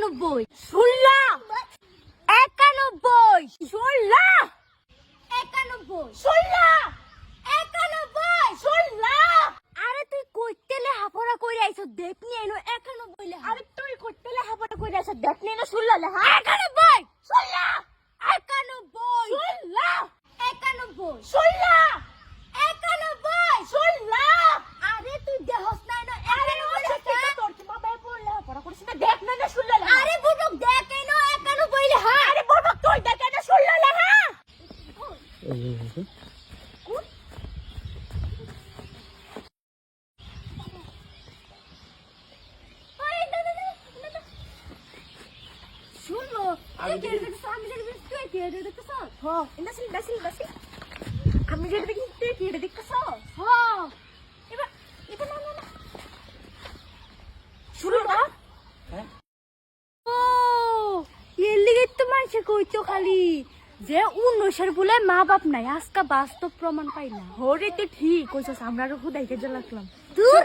91 ষোলো 91 ষোলো 91 ষোলো 91 ষোলো। আরে তুই কইতেলে হাফড়া কইরা আইছো দেখনি এনো 91 লেখা। আরে তুই কইতেলে হাফড়া কইরা আইছো দেখনি এনো ষোলো লেখা। 91 ষোলো 91 ষোলো 91 ষোলো 91 ষোলো। আরে তুই দেহস না এনো 91 লেখা। তোর কি বাবা বললে হাফড়া করিস না দেখ না ষোলো লেখা। আরে বুবক দেখ এনো 91 লেখা। আরে বুবক তুই দেখ এনো ষোলো লেখা। শুনো আমি যেটা দেখছি আমি যেটা দেখছি তুই কি এটা দেখছস? হ্যাঁ এটা আমি যেটা দেখছি তুই কি এটা দেখছস? হ্যাঁ এবার এটা না শুরু কর। হ্যাঁ ও এর লিগে তো মানুষে কইতো খালি যে 19 বলে মা বাপ নাই আজকা বাস্তব প্রমাণ পাইলা। হরে তো ঠিক কইছস আমরা আর হুদাইকে জ্বালাতলাম দূর